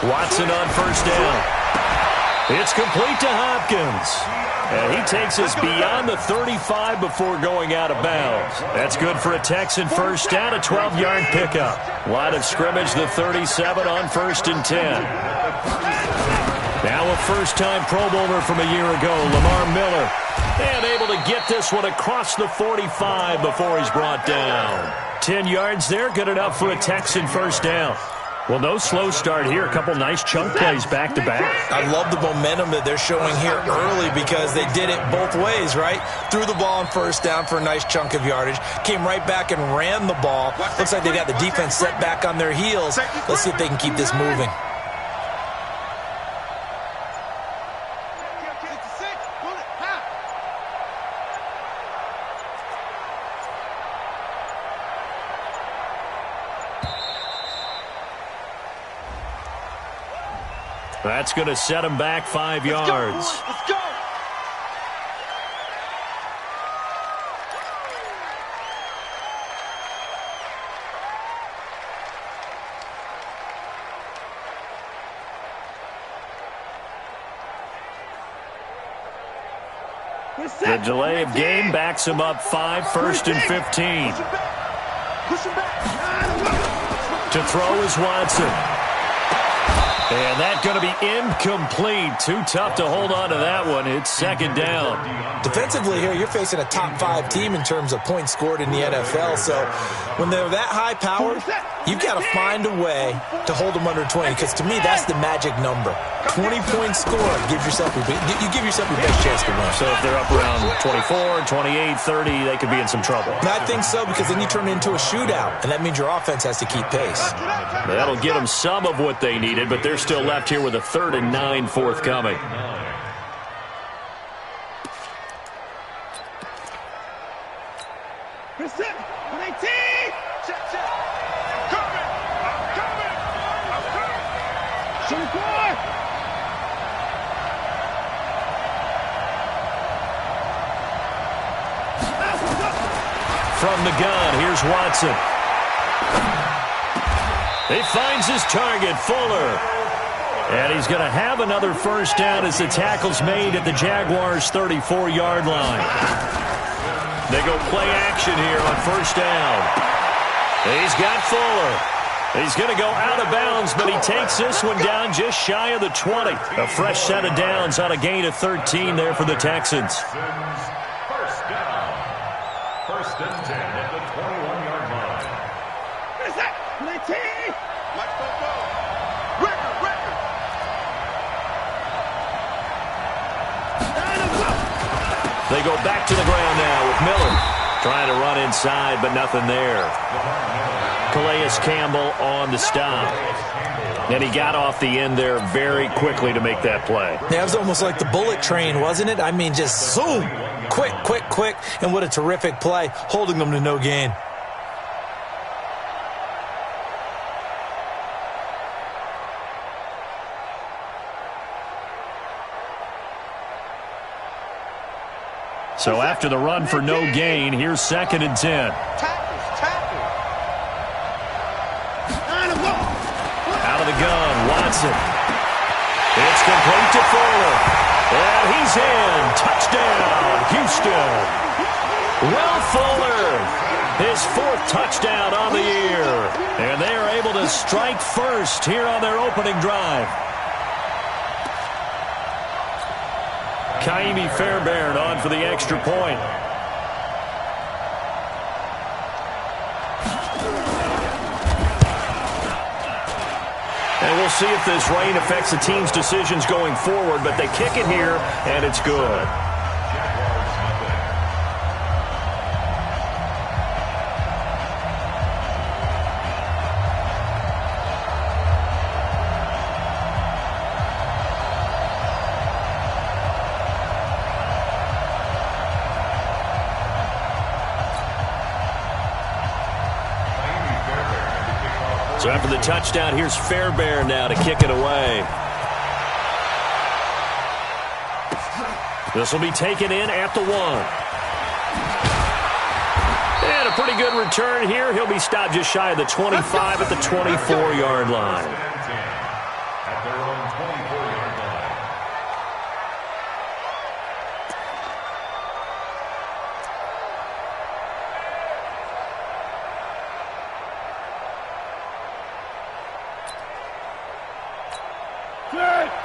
Watson on first down. It's complete to Hopkins. And he takes us beyond the 35 before going out of bounds. That's good for a Texan first down, a 12-yard pickup. Line of scrimmage, the 37 on 1st and 10. Now a first-time Pro Bowler from a year ago, Lamar Miller. And able to get this one across the 45 before he's brought down. 10 yards there, good enough for a Texan first down. Well, no slow start here. A couple nice chunk plays back-to-back. I love the momentum that they're showing here early because they did it both ways, right? Threw the ball on first down for a nice chunk of yardage. Came right back and ran the ball. Looks like they got the defense set back on their heels. Let's see if they can keep this moving. That's going to set him back 5 yards. Let's go. The delay of game backs him up 5, 1st and 15. To throw is Watson. And that's going to be incomplete. Too tough to hold on to that one. It's 2nd down. Defensively here, you're facing a top-5 team in terms of points scored in the NFL. So when they're that high-powered, you've got to find a way to hold them under 20. Because to me, that's the magic number. 20-point score gives yourself you give yourself your best chance to win. So if they're up around 24, 28, 30, they could be in some trouble. And I think so, because then you turn it into a shootout, and that means your offense has to keep pace. That'll get them some of what they needed, but they're still left here with a 3rd and 9 forthcoming. From the gun, here's Watson. He finds his target, Fuller. And he's going to have another first down as the tackle's made at the Jaguars' 34-yard line. They go play action here on first down. He's got Fuller. He's going to go out of bounds, but he takes this one down just shy of the 20. A fresh set of downs on a gain of 13 there for the Texans. First down. 1st and 10 at the 21-yard line. They go back to the ground now with Miller. Trying to run inside, but nothing there. Calais Campbell on the stop. And he got off the end there very quickly to make that play. Yeah, it was almost like the bullet train, wasn't it? I mean, just zoom. Quick, quick, quick. And what a terrific play, holding them to no gain. So after the run for no gain, here's 2nd and 10. Out of the gun, Watson. It's complete to Fuller. And he's in. Touchdown, Houston. Will Fuller, his 4th touchdown on the year. And they are able to strike first here on their opening drive. Kaimi Fairbairn on for the extra point. And we'll see if this rain affects the team's decisions going forward, but they kick it here, and it's good. So after the touchdown, here's Fairbairn now to kick it away. This will be taken in at the 1. And a pretty good return here. He'll be stopped just shy of the 25 at the 24-yard line. At their own 24-yard line.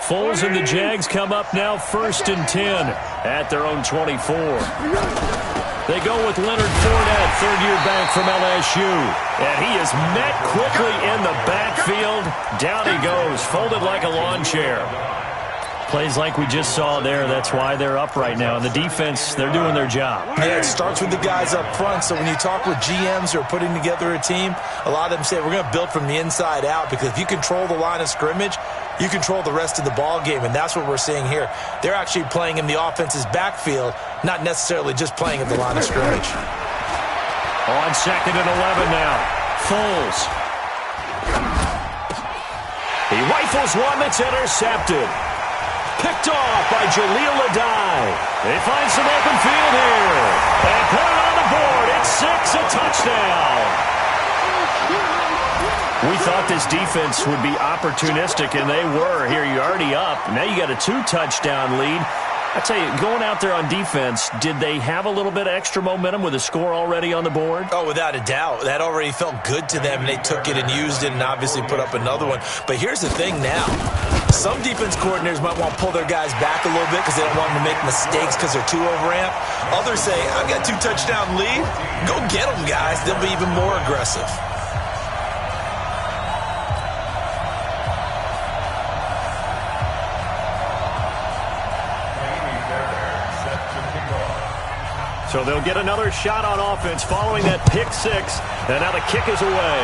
Foles and the Jags come up now 1st and 10 at their own 24. They go with Leonard Fournette, third-year back from LSU. And he is met quickly in the backfield. Down he goes, folded like a lawn chair. Plays like we just saw there. That's why they're up right now. And the defense, they're doing their job. Yeah, it starts with the guys up front. So when you talk with GMs who are putting together a team, a lot of them say we're going to build from the inside out, because if you control the line of scrimmage, you control the rest of the ball game, and that's what we're seeing here. They're actually playing in the offense's backfield, not necessarily just playing at the line of scrimmage. On 2nd and 11 now. Foles. He rifles one that's intercepted. Picked off by Jaleel Adai. They find some open field here. And put it on the board. It's 6, a touchdown. We thought this defense would be opportunistic, and they were. Here, you're already up. Now you got a 2-touchdown lead. I tell you, going out there on defense, did they have a little bit of extra momentum with a score already on the board? Oh, without a doubt. That already felt good to them. They took it and used it and obviously put up another one. But here's the thing now. Some defense coordinators might want to pull their guys back a little bit because they don't want them to make mistakes because they're too overamped. Others say, I've got 2-touchdown lead. Go get them, guys. They'll be even more aggressive. So they'll get another shot on offense following that pick 6. And now the kick is away.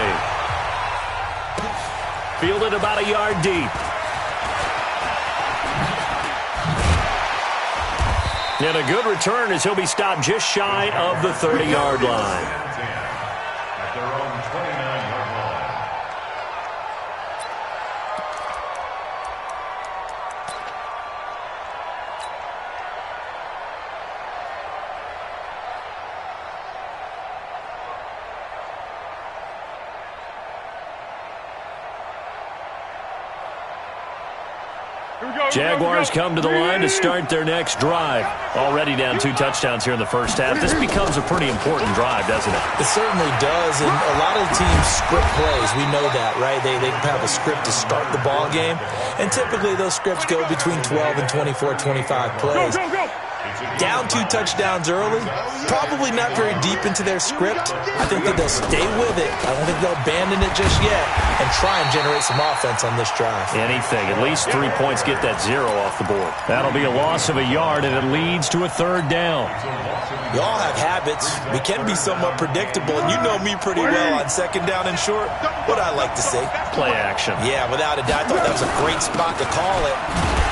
Fielded about a yard deep. And a good return as he'll be stopped just shy of the 30-yard line. At their own 29-yard line. Jaguars come to the line to start their next drive. Already down 2 touchdowns here in the first half. This becomes a pretty important drive, doesn't it? It certainly does, and a lot of teams script plays. We know that, right? They have a script to start the ball game, and typically those scripts go between 12 and 24, 25 plays. Down 2 touchdowns early, probably not very deep into their script. I think that they'll stay with it. I don't think they'll abandon it just yet and try and generate some offense on this drive. Anything. At least 3 points, get that 0 off the board. That'll be a loss of a yard, and it leads to a 3rd down. We all have habits. We can be somewhat predictable, and you know me pretty well on 2nd down and short. What I like to say. Play action. Yeah, without a doubt. I thought that was a great spot to call it.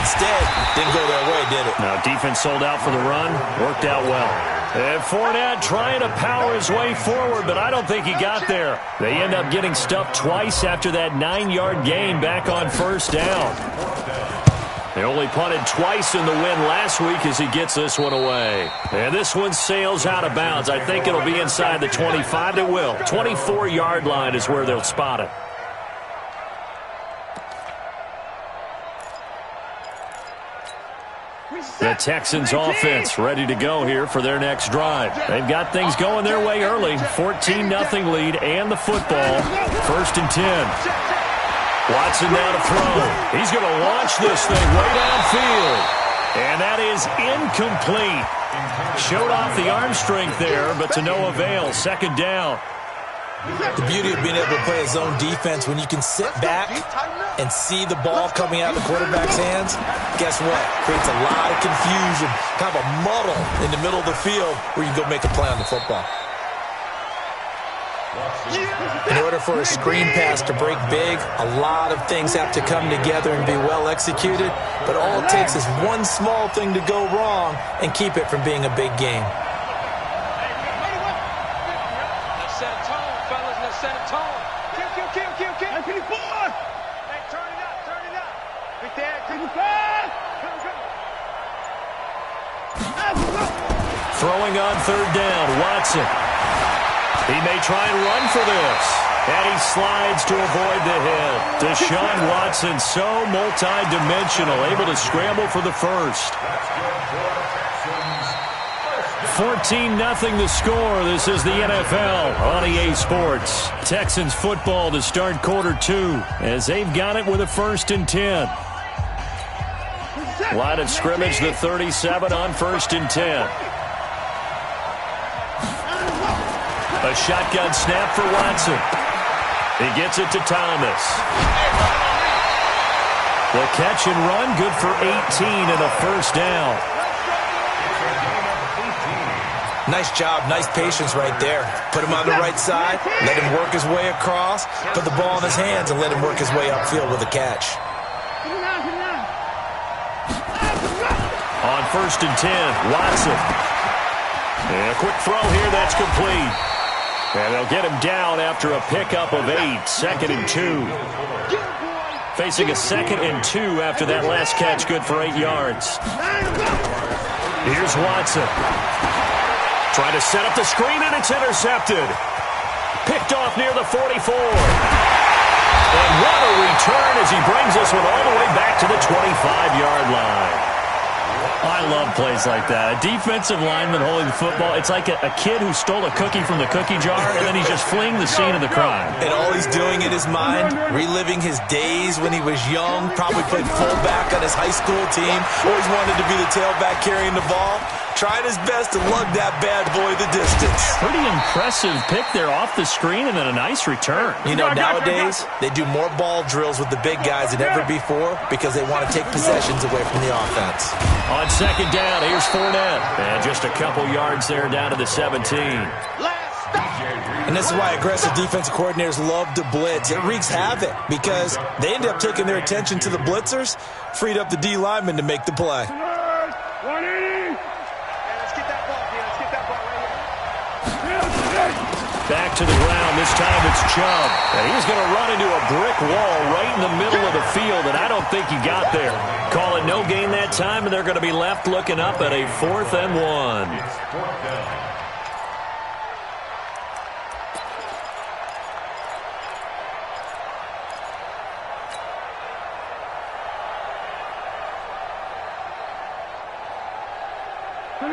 Instead, didn't go their way, did it? Now, defense sold out for the run. Worked out well. And Fournette trying to power his way forward, but I don't think he got there. They end up getting stuffed twice after that 9-yard gain back on 1st down. They only punted twice in the win last week as he gets this one away. And this one sails out of bounds. I think it'll be inside the 25. It will. 24-yard line is where they'll spot it. The Texans offense ready to go here for their next drive. They've got things going their way early. 14-0 lead and the football. 1st and 10. Watson now to throw. He's going to launch this thing way downfield. And that is incomplete. Showed off the arm strength there, but to no avail. 2nd down. The beauty of being able to play a zone defense, when you can sit back and see the ball coming out of the quarterback's hands, guess what? Creates a lot of confusion, kind of a muddle in the middle of the field where you can go make a play on the football. In order for a screen pass to break big, a lot of things have to come together and be well executed, but all it takes is one small thing to go wrong and keep it from being a big game. Throwing on 3rd down, Watson. He may try and run for this. And he slides to avoid the hit. Deshaun Watson, so multi-dimensional, able to scramble for the first. 14-0 the score. This is the NFL on EA Sports. Texans football to start quarter 2 as they've got it with a 1st and 10. Line of scrimmage, the 37 on 1st and 10. A shotgun snap for Watson. He gets it to Thomas. The catch and run, good for 18 and a 1st down. Nice job, nice patience right there. Put him on the right side, let him work his way across, put the ball in his hands, and let him work his way upfield with a catch. On 1st and 10, Watson. And a quick throw here, that's complete. And they'll get him down after a pickup of 8, 2nd and 2. Facing a 2nd and 2 after that last catch, good for 8 yards. Here's Watson. Trying to set up the screen, and it's intercepted. Picked off near the 44. And what a return as he brings this one all the way back to the 25-yard line. I love plays like that. A defensive lineman holding the football. It's like a kid who stole a cookie from the cookie jar, and then he's just fleeing the scene of the crime. And all he's doing in his mind, reliving his days when he was young, probably played fullback on his high school team, always wanted to be the tailback carrying the ball, trying his best to lug that bad boy the distance. Pretty impressive pick there off the screen, and then a nice return. You know, nowadays, they do more ball drills with the big guys than ever before because they want to take possessions away from the offense. On 2nd down, here's Fournette. And just a couple yards there down to the 17. And this is why aggressive defensive coordinators love to blitz. It wreaks havoc because they end up taking their attention to the blitzers, freed up the D lineman to make the play. Back to the ground. This time it's Chubb. And he's going to run into a brick wall right in the middle of the field, and I don't think he got there. Call it no gain that time, and they're going to be left looking up at a 4th and 1.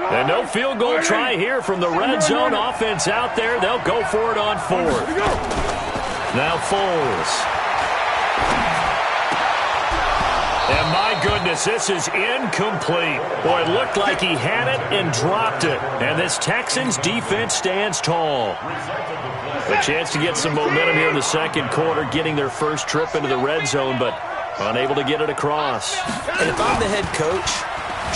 And no field goal try here from the red zone offense out there. They'll go for it on 4th. Now Foles. And my goodness, this is incomplete. Boy, it looked like he had it and dropped it. And this Texans defense stands tall. A chance to get some momentum here in the 2nd quarter, getting their first trip into the red zone, but unable to get it across. And if I'm the head coach,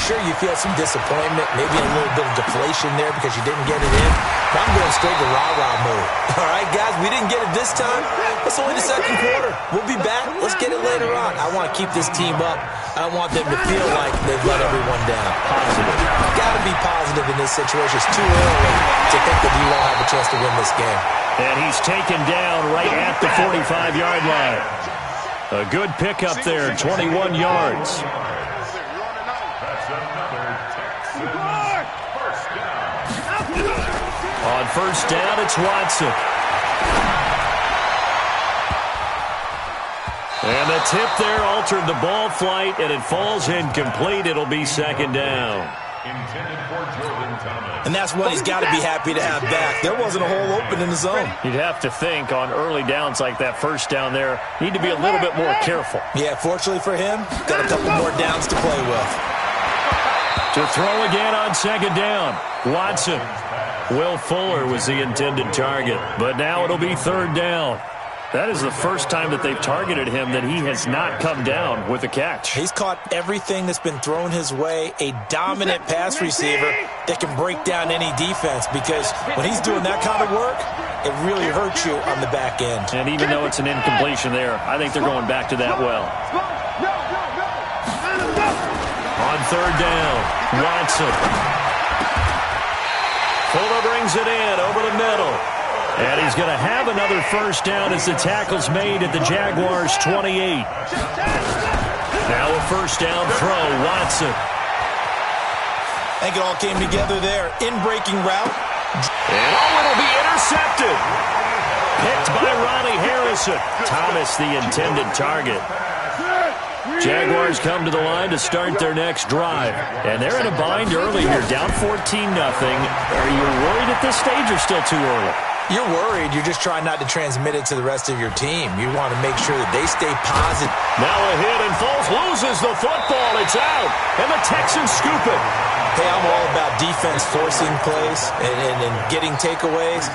sure, you feel some disappointment, maybe a little bit of deflation there because you didn't get it in. But I'm going straight to rah-rah mode. All right, guys, we didn't get it this time. It's only the 2nd quarter. We'll be back. Let's get it later on. I want to keep this team up. I don't want them to feel like they've let everyone down. Positive. Got to be positive in this situation. It's too early to think that we won't have a chance to win this game. And he's taken down right at the 45-yard line. A good pickup there, 21 yards. On 1st down, it's Watson. And the tip there altered the ball flight, and it falls incomplete. It'll be 2nd down. And that's what he's got to be happy to have back. There wasn't a hole open in the zone. You'd have to think on early downs like that 1st down there, need to be a little bit more careful. Yeah, fortunately for him, got a couple more downs to play with. To throw again on 2nd down, Watson. Will Fuller was the intended target, but now it'll be 3rd down. That is the first time that they've targeted him that he has not come down with a catch. He's caught everything that's been thrown his way, a dominant pass receiver that can break down any defense because when he's doing that kind of work, it really hurts you on the back end. And even though it's an incompletion there, I think they're going back to that well. On 3rd down, Watson. Fuller brings it in over the middle. And he's going to have another 1st down as the tackle's made at the Jaguars' 28. Now a 1st down throw, Watson. I think it all came together there. In-breaking route, And it'll be intercepted. Picked by Ronnie Harrison. Thomas, the intended target. Jaguars come to the line to start their next drive. And they're in a bind early here, down 14-0. Are you worried at this stage or still too early? You're worried. You're just trying not to transmit it to the rest of your team. You want to make sure that they stay positive. Now a hit, and Foles loses the football. It's out, and the Texans scoop it. Hey, I'm all about defense forcing plays and getting takeaways.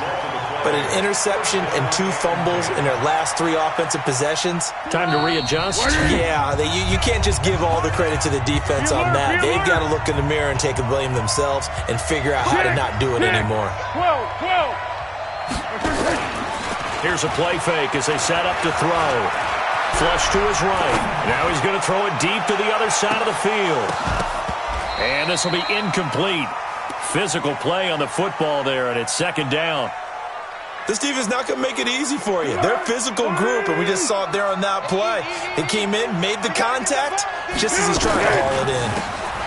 But an interception and 2 fumbles in their last 3 offensive possessions. Time to readjust? Yeah, you can't just give all the credit to the defense on that. They've got to look in the mirror and take the blame themselves and figure out how to not do it anymore. Here's a play fake as they set up to throw. Flush to his right. Now he's going to throw it deep to the other side of the field. And this will be incomplete. Physical play on the football there, and it's second down. This defense not going to make it easy for you. They're a physical group, and we just saw it there on that play. He came in, made the contact, just as he's trying to haul it in.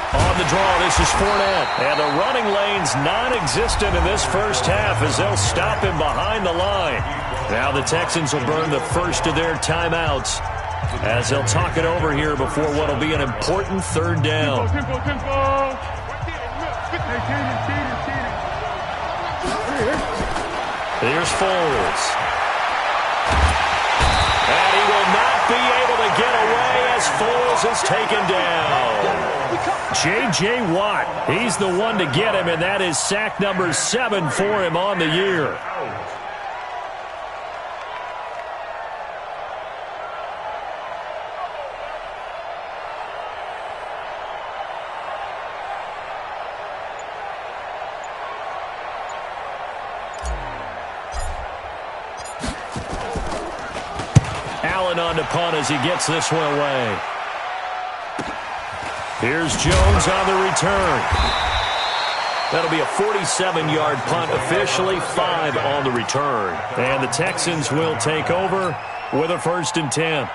On the draw, this is Fournette. And the running lane's non-existent in this first half as they'll stop him behind the line. Now the Texans will burn the first of their timeouts as they'll talk it over here before what will be an important third down. Here's Foles. And he will not be able to get away as Foles is taken down. J.J. Watt, he's the one to get him, and that is sack number 7 for him on the year. Allen on to punt as he gets this one away. Here's Jones on the return. That'll be a 47-yard punt, officially 5 on the return. And the Texans will take over with a 1st and 10.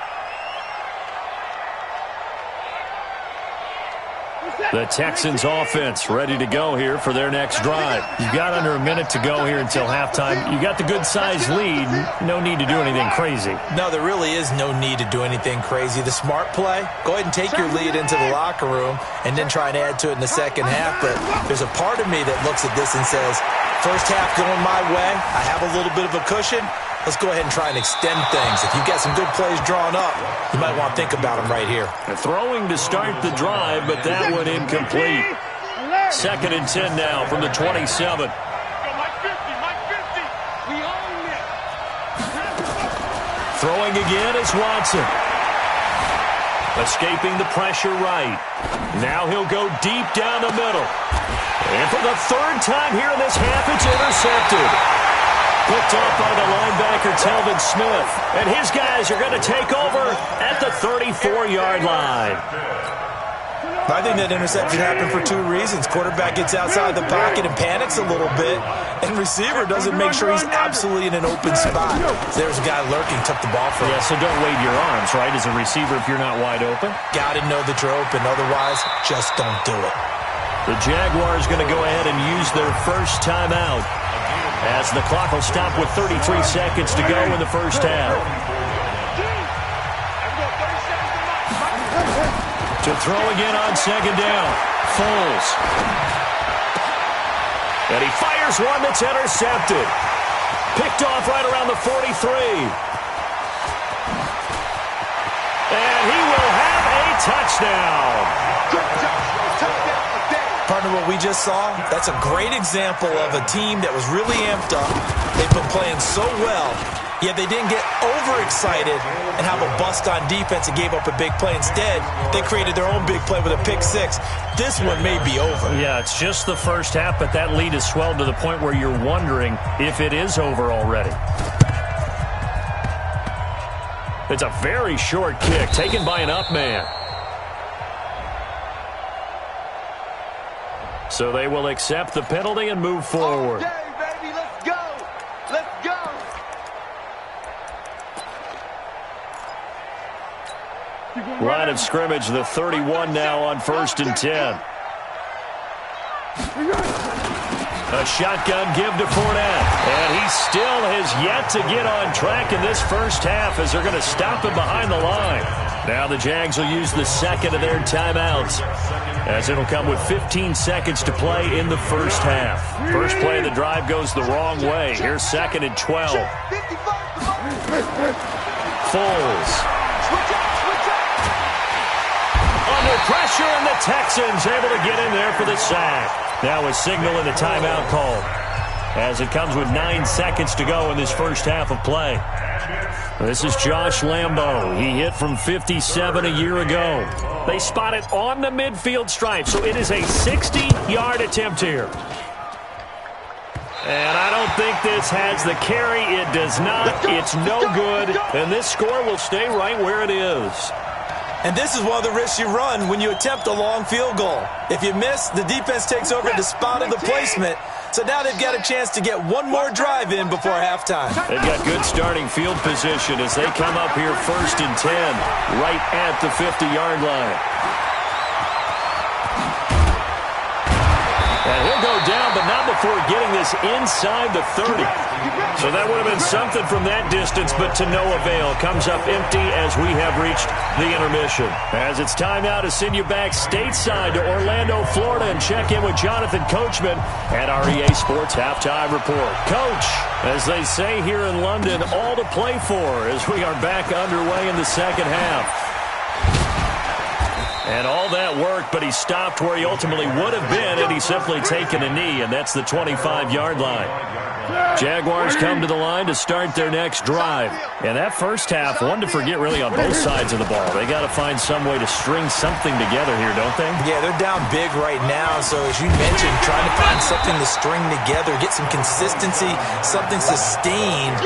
The Texans offense ready to go here for their next drive. You've got under a minute to go here until halftime. You got the good-sized lead. No need to do anything crazy. No, there really is no need to do anything crazy. The smart play, go ahead and take your lead into the locker room and then try and add to it in the second half. But there's a part of me that looks at this and says, first half going my way, I have a little bit of a cushion. Let's go ahead and try and extend things. If you've got some good plays drawn up, you might want to think about them right here. Throwing to start the drive, but that one incomplete. 2nd and 10 now from the 27. Throwing again is Watson. Escaping the pressure right. Now he'll go deep down the middle. And for the 3rd time here in this half, it's intercepted. Picked up by the linebacker, Telvin Smith. And his guys are going to take over at the 34-yard line. I think that interception happened for 2 reasons. Quarterback gets outside the pocket and panics a little bit. And receiver doesn't make sure he's absolutely in an open spot. There's a guy lurking, took the ball from him. Yeah, so don't wave your arms, right, as a receiver if you're not wide open. Got to know that you're open. Otherwise, just don't do it. The Jaguars going to go ahead and use their first timeout, as the clock will stop with 33 seconds to go in the first half. To throw again on 2nd down, Foles. And he fires one that's intercepted. Picked off right around the 43. And he will have a touchdown. Partner, what we just saw, that's a great example of a team that was really amped up. They've been playing so well, yet they didn't get overexcited and have a bust on defense and gave up a big play. Instead, they created their own big play with a pick 6. This one may be over. Yeah, it's just the first half, but that lead has swelled to the point where you're wondering if it is over already. It's a very short kick taken by an up man. So they will accept the penalty and move forward. Okay, baby, let's go. Let's go. Line of scrimmage, the 31 now on 1st and 10. A shotgun give to Fournette. And he still has yet to get on track in this first half as they're going to stop him behind the line. Now the Jags will use the second of their timeouts, as it'll come with 15 seconds to play in the first half. First play of the drive goes the wrong way. Here's 2nd and 12. Foles. Under pressure, and the Texans able to get in there for the sack. Now a signal in the timeout call, as it comes with 9 seconds to go in this first half of play. This is Josh Lambo. He hit from 57 a year ago. They spot it on the midfield stripe, so it is a 60-yard attempt here. And I don't think this has the carry. It does not. It's no good. And this score will stay right where it is. And this is one of the risks you run when you attempt a long field goal. If you miss, the defense takes over the spot of the placement. So now they've got a chance to get one more drive in before halftime. They've got good starting field position as they come up here 1st and 10, right at the 50-yard line. And he'll go down, but not before getting this inside the 30. So that would have been something from that distance, but to no avail. Comes up empty as we have reached the intermission. As it's time now to send you back stateside to Orlando, Florida, and check in with Jonathan Coachman at our EA Sports Halftime Report. Coach, as they say here in London, all to play for as we are back underway in the second half. And all that worked, but he stopped where he ultimately would have been had he simply taken a knee, and that's the 25-yard line. Jaguars come to the line to start their next drive. And that first half, one to forget really on both sides of the ball. They got to find some way to string something together here, don't they? Yeah, they're down big right now. So as you mentioned, trying to find something to string together, get some consistency, something sustained,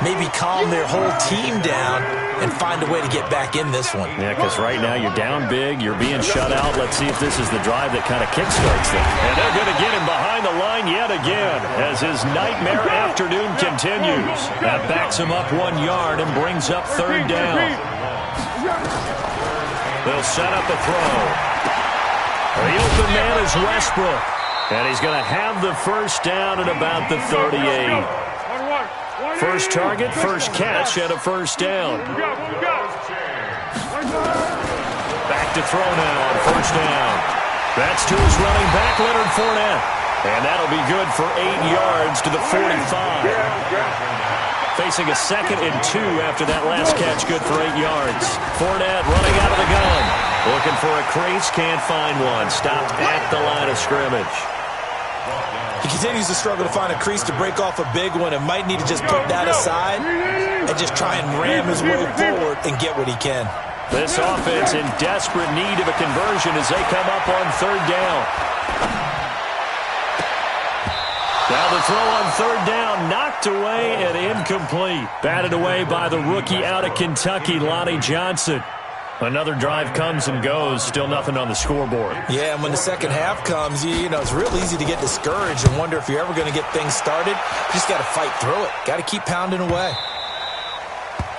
maybe calm their whole team down and find a way to get back in this one. Yeah, because right now you're down big, you're being shut out. Let's see if this is the drive that kind of kickstarts them. And they're going to get him behind the line yet again as his nightmare afternoon continues. That backs him up 1 yard and brings up 3rd down. They'll set up a throw. The open man is Westbrook, and he's going to have the first down at about the 38. First target, first catch, and a first down. Back to throw now on first down. That's to his running back, Leonard Fournette. And that'll be good for 8 yards to the 45. Facing a 2nd and 2 after that last catch, good for 8 yards. Fournette running out of the gun. Looking for a crease, can't find one. Stopped at the line of scrimmage. He continues to struggle to find a crease to break off a big one and might need to just put that aside and just try and ram his way forward and get what he can. This offense in desperate need of a conversion as they come up on 3rd down. Now the throw on 3rd down, knocked away and incomplete. Batted away by the rookie out of Kentucky, Lonnie Johnson. Another drive comes and goes, still nothing on the scoreboard. Yeah, and when the second half comes, you know, it's real easy to get discouraged and wonder if you're ever going to get things started. You just got to fight through it. Got to keep pounding away.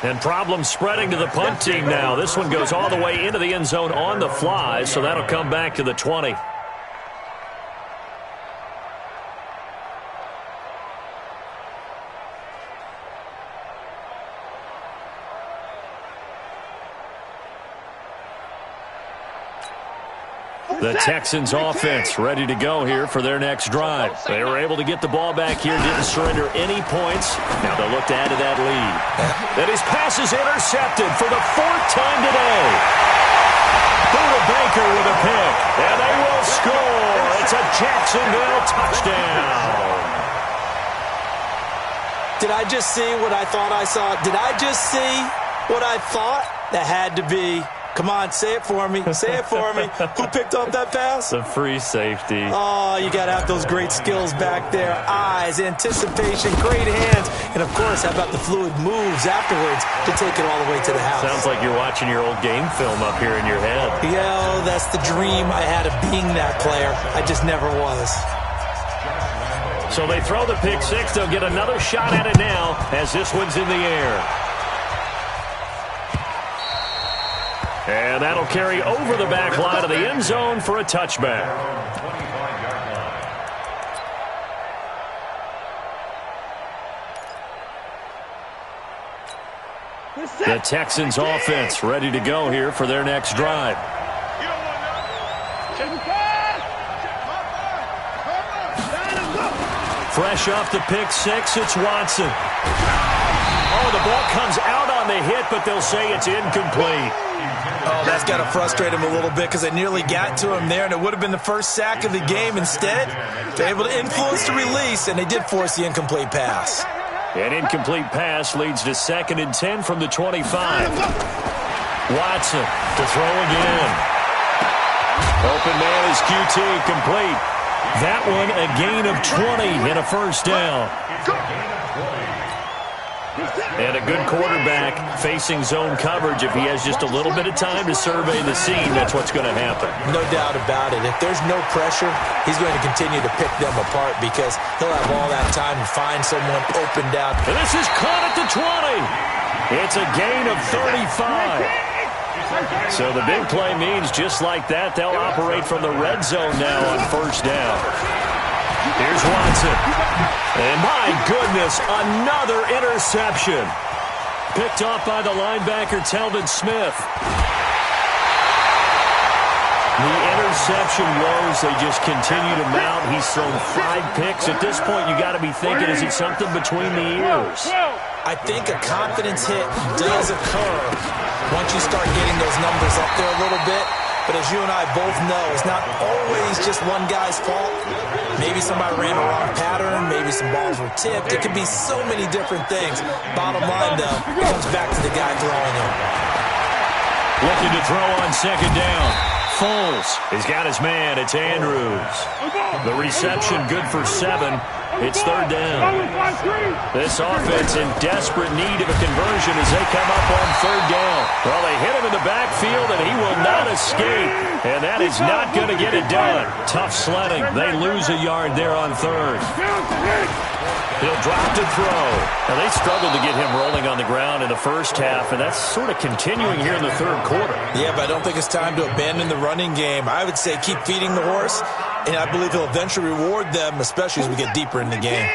And problems spreading to the punt team now. This one goes all the way into the end zone on the fly, so that'll come back to the 20. The Texans offense ready to go here for their next drive. They were able to get the ball back here, didn't surrender any points. Now they'll look to add to that lead. And his pass is intercepted for the 4th time today. Buda Baker with a pick, and they will score. It's a Jacksonville touchdown. Did I just see what I thought I saw? Did I just see what I thought? That had to be. Come on, say it for me. Say it for me. Who picked up that pass? The free safety. Oh, you got to have those great skills back there. Eyes, anticipation, great hands. And, of course, how about the fluid moves afterwards to take it all the way to the house? Sounds like you're watching your old game film up here in your head. Yeah, that's the dream I had of being that player. I just never was. So they throw the pick six. They'll get another shot at it now as this one's in the air. And that'll carry over the back line of the end zone for a touchback. The Texans offense ready to go here for their next drive. Fresh off the pick six, it's Watson. Oh, the ball comes out on the hit, but they'll say it's incomplete. Oh, that's got to frustrate him a little bit because they nearly got to him there, and it would have been the first sack of the game. Instead, they're able to influence the release, and they did force the incomplete pass. An incomplete pass leads to 2nd and 10 from the 25. Watson to throw again. Open man is QT, complete. That one a gain of 20 and a first down. And a good quarterback facing zone coverage. If he has just a little bit of time to survey the scene, that's what's going to happen. No doubt about it. If there's no pressure, he's going to continue to pick them apart because he'll have all that time to find someone opened out. And this is caught at the 20. It's a gain of 35. So the big play means just like that, they'll operate from the red zone now on first down. Here's Watson. And my goodness, another interception. Picked off by the linebacker, Telvin Smith. The interception woes, they just continue to mount. He's thrown 5 picks. At this point, you got to be thinking, is it something between the ears? I think a confidence hit does occur once you start getting those numbers up there a little bit. But as you and I both know, it's not always just one guy's fault. Maybe somebody ran a wrong pattern. Maybe some balls were tipped. It could be so many different things. Bottom line, though, it comes back to the guy throwing it. Looking to throw on 2nd down. Foles. He's got his man. It's Andrews. The reception good for 7. It's 3rd down. This offense in desperate need of a conversion as they come up on 3rd down. Well, they hit him in the backfield, and he will not escape. And that is not going to get it done. Tough sledding. They lose a yard there on 3rd. He'll drop to throw. Now, they struggled to get him rolling on the ground in the first half, and that's sort of continuing here in the 3rd quarter. Yeah, but I don't think it's time to abandon the running game. I would say keep feeding the horse, and I believe he'll eventually reward them, especially as we get deeper in the game.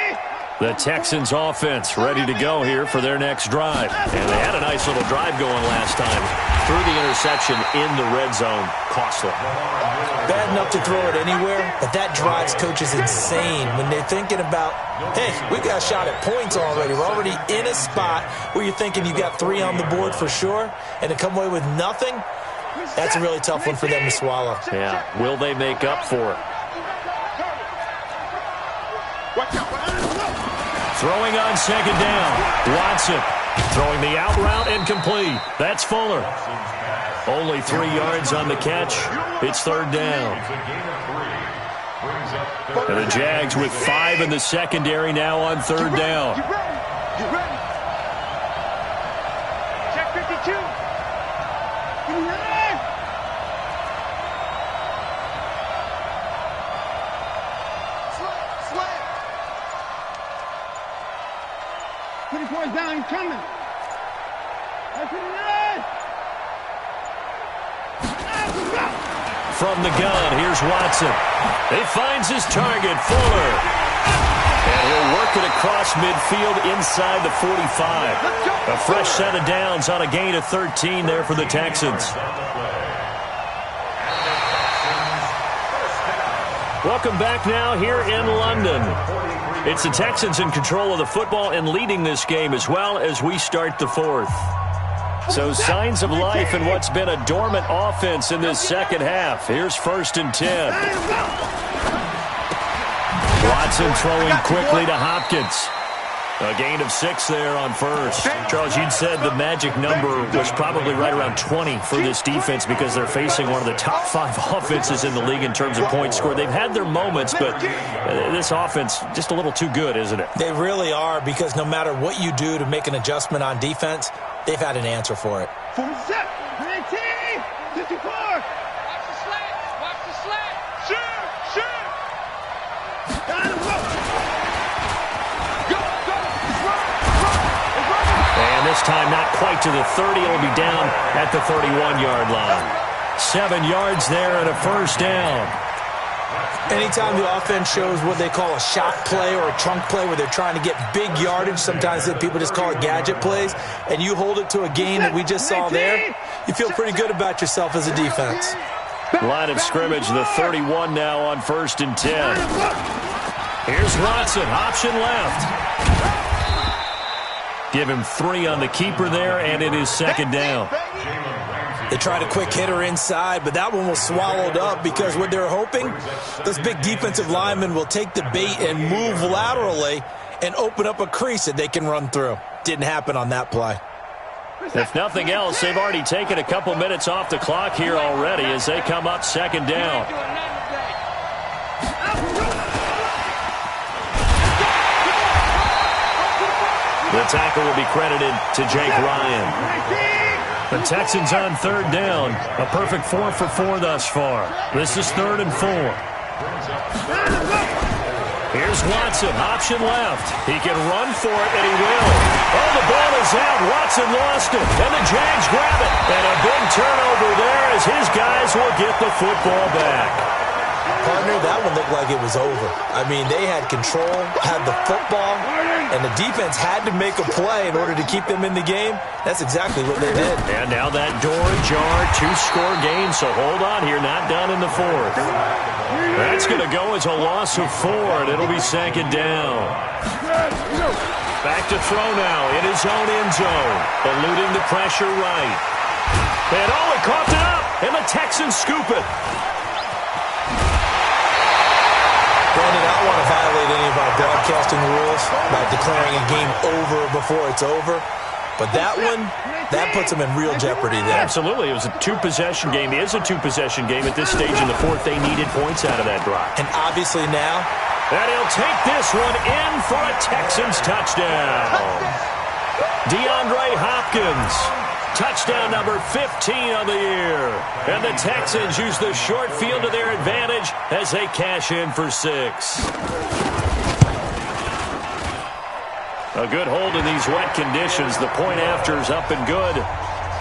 The Texans offense ready to go here for their next drive. And they had a nice little drive going last time. Threw the interception in the red zone. Costly. Bad enough to throw it anywhere, but that drives coaches insane when they're thinking about, hey, we've got a shot at points already. We're already in a spot where you're thinking you got 3 on the board for sure, and to come away with nothing, that's a really tough one for them to swallow. Yeah, will they make up for it? Throwing on 2nd down. Watson throwing the out route incomplete. That's Fuller. Only 3 yards on the catch. It's 3rd down. And the Jags with 5 in the secondary now on 3rd down. Check 52. Slant. 24 is down, he's coming. That's it. From the gun, here's Watson. He finds his target, Fuller. And he'll work it across midfield inside the 45. A fresh set of downs on a gain of 13 there for the Texans. Welcome back now here in London. It's the Texans in control of the football and leading this game as well as we start the 4th. So signs of life in what's been a dormant offense in this second half. Here's 1st and 10. Watson throwing quickly to Hopkins. A gain of 6 there on 1st. Charles, you'd said the magic number was probably right around 20 for this defense because they're facing one of the top 5 offenses in the league in terms of points scored. They've had their moments, but this offense just a little too good, isn't it? They really are, because no matter what you do to make an adjustment on defense, they've had an answer for it. 47, 19, 54. Watch the slant. Watch the slant. Shoot. Got him, go. And this time not quite to the 30. It'll be down at the 31-yard line. 7 yards there and a first down. Anytime the offense shows what they call a shot play or a chunk play where they're trying to get big yardage, sometimes people just call it gadget plays, and you hold it to a gain that we just saw there, you feel pretty good about yourself as a defense. Line of scrimmage, the 31 now on 1st and 10. Here's Watson, option left. Give him 3 on the keeper there, and it is 2nd down. They tried a quick hitter inside, but that one was swallowed up because what they're hoping, those big defensive linemen will take the bait and move laterally and open up a crease that they can run through. Didn't happen on that play. If nothing else, they've already taken a couple minutes off the clock here already as they come up 2nd down. The tackle will be credited to Jake Ryan. The Texans on 3rd down. A perfect 4 for 4 thus far. This is 3rd and 4. Here's Watson, option left. He can run for it, and he will. Oh, the ball is out. Watson lost it, and the Jags grab it. And a big turnover there as his guys will get the football back. Partner, that one looked like it was over. I mean, they had control, had the football, and the defense had to make a play in order to keep them in the game. That's exactly what they did. And now that door ajar, 2-score game, so hold on here, not done in the 4th. That's going to go as a loss of 4, and it'll be 2nd down. Back to throw now in his own end zone, eluding the pressure right. And he caught it up, and the Texans scoop it. Brandon, I don't want to violate any of our broadcasting rules by declaring a game over before it's over. But that one, that puts them in real jeopardy there. Absolutely. It was a 2-possession game. It is a 2-possession game at this stage in the 4th. They needed points out of that drive. And obviously now. And he'll take this one in for a Texans touchdown. DeAndre Hopkins. Touchdown number 15 on the year. And the Texans use the short field to their advantage as they cash in for 6. A good hold in these wet conditions. The point after is up and good.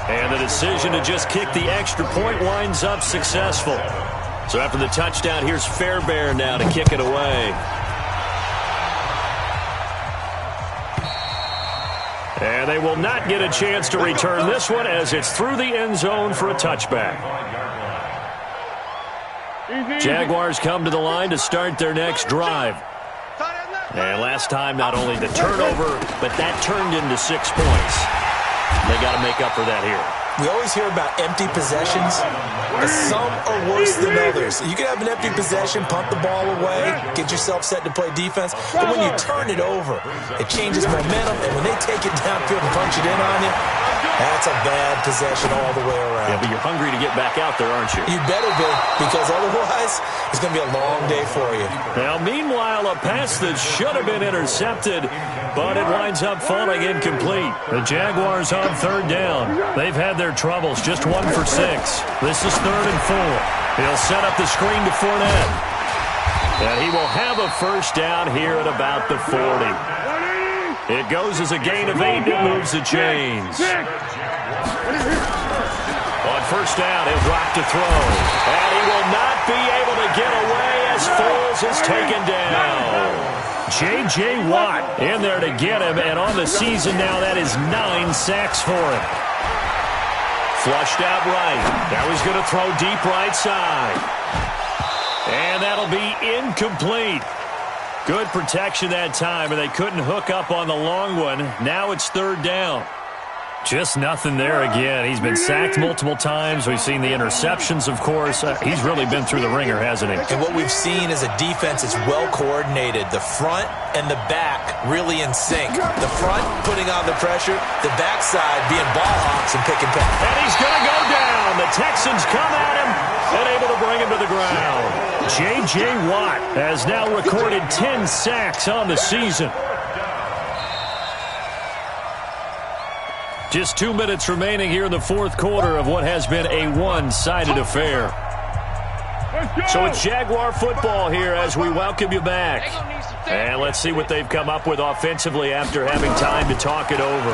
And the decision to just kick the extra point winds up successful. So after the touchdown, here's Fairbairn now to kick it away. And they will not get a chance to return this one as it's through the end zone for a touchback. Jaguars come to the line to start their next drive. And last time, not only the turnover, but that turned into 6 points. They got to make up for that here. We always hear about empty possessions, but some are worse than others. You can have an empty possession, punt the ball away, get yourself set to play defense, but when you turn it over, it changes momentum, and when they take it downfield and punch it in on you, that's a bad possession all the way around. Yeah, but you're hungry to get back out there, aren't you? You better be, because otherwise, it's going to be a long day for you. Now, meanwhile, a pass that should have been intercepted, but it winds up falling incomplete. The Jaguars on 3rd down. They've had their troubles, just 1 for 6. This is 3rd and 4. He'll set up the screen to Fournette. And he will have a first down here at about the 40. It goes as a gain of 8. It moves the chains. On first down, he'll drop to throw. And he will not be able to get away as Foles is taken down. J.J. Watt in there to get him. And on the season now, that is 9 sacks for him. Flushed out right. Now he's going to throw deep right side. And that'll be incomplete. Good protection that time, and they couldn't hook up on the long one. Now it's 3rd down. Just nothing there again. He's been sacked multiple times. We've seen the interceptions, of course. He's really been through the ringer, hasn't he? And what we've seen is a defense that's well coordinated. The front and the back really in sync. The front putting on the pressure, the backside being ball hawks and pick and pass. And he's going to go down. The Texans come at him and able to bring him to the ground. J.J. Watt has now recorded 10 sacks on the season. Just 2 minutes remaining here in the 4th quarter of what has been a one-sided affair. So it's Jaguar football here as we welcome you back. And let's see what they've come up with offensively after having time to talk it over.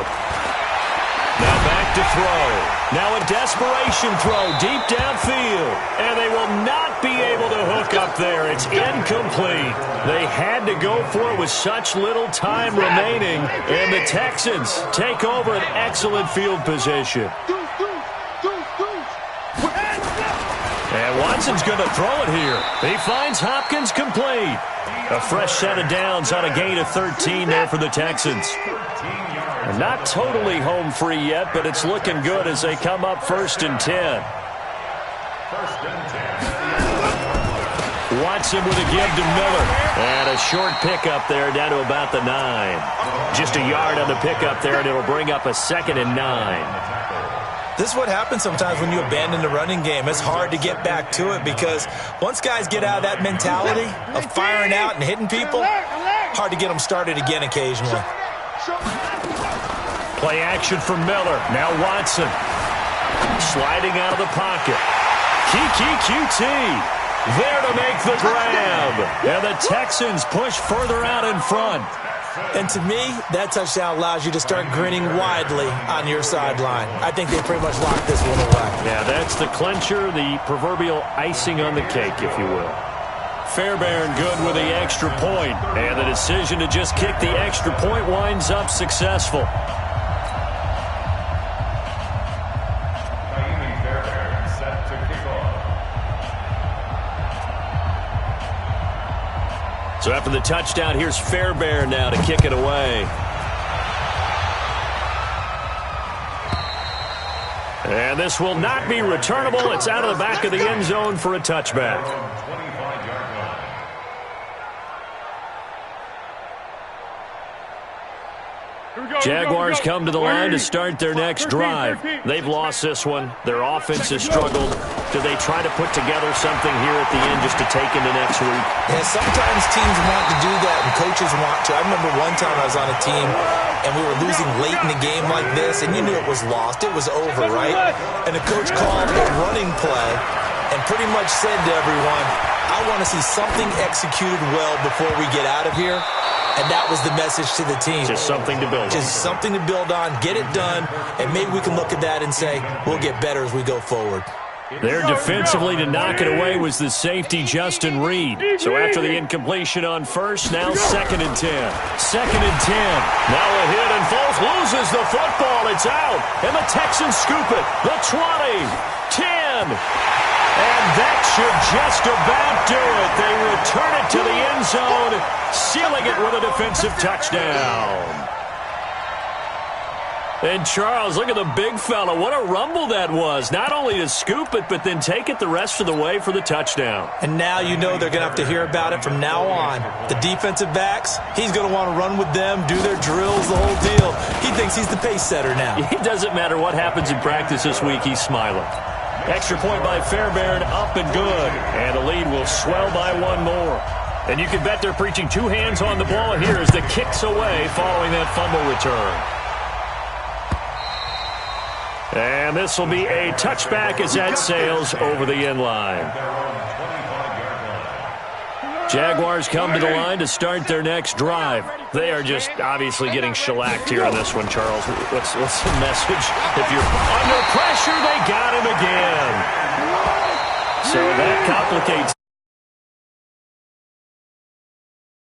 Now back to throw. Now a desperation throw deep downfield. And they will not be able to hook up there. It's incomplete. They had to go for it with such little time remaining. And the Texans take over an excellent field position. And Watson's going to throw it here. He finds Hopkins complete. A fresh set of downs on a gain of 13 there for the Texans. Not totally home free yet, but it's looking good as they come up 1st and 10. Watson with a give to Miller. And a short pickup there down to about the 9. Just a yard on the pickup there, and it'll bring up a 2nd and 9. This is what happens sometimes when you abandon the running game. It's hard to get back to it because once guys get out of that mentality of firing out and hitting people, hard to get them started again occasionally. Play action for Miller. Now Watson. Sliding out of the pocket. Kiki QT. There to make the grab. And the Texans push further out in front. And to me, that touchdown allows you to start grinning widely on your sideline. I think they pretty much locked this one away. Yeah, that's the clincher, the proverbial icing on the cake, if you will. Fairbairn good with the extra point. And the decision to just kick the extra point winds up successful. So after the touchdown, here's Fairbairn now to kick it away. And this will not be returnable. It's out of the back of the end zone for a touchback. Jaguars come to the line to start their next drive. They've lost this one. Their offense has struggled. Do they try to put together something here at the end just to take into next week? Yeah, sometimes teams want to do that and coaches want to. I remember one time I was on a team and we were losing late in the game like this, and you knew it was lost. It was over, right? And the coach called a running play and pretty much said to everyone, I want to see something executed well before we get out of here. And that was the message to the team. Just something to build on. Just something to build on, get it done, and maybe we can look at that and say, we'll get better as we go forward. There defensively to knock it away was the safety, Justin Reed. So after the incompletion on first, now 2nd and 10. 2nd and 10. Now a hit, and Foles loses the football. It's out, and the Texans scoop it. The 20, 10. And that should just about do it. They return it to the end zone, sealing it with a defensive touchdown. And Charles, look at the big fella. What a rumble that was. Not only to scoop it, but then take it the rest of the way for the touchdown. And now you know they're going to have to hear about it from now on. The defensive backs, he's going to want to run with them, do their drills, the whole deal. He thinks he's the pace setter now. It doesn't matter what happens in practice this week, he's smiling. Extra point by Fairbairn, up and good. And the lead will swell by one more. And you can bet they're preaching two hands on the ball here as the kick's away following that fumble return. And this will be a touchback as that sails over the end line. Jaguars come to the line to start their next drive. They are just obviously getting shellacked here on this one, Charles. What's the message? If you're under pressure, they got him again. So that complicates.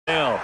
Now,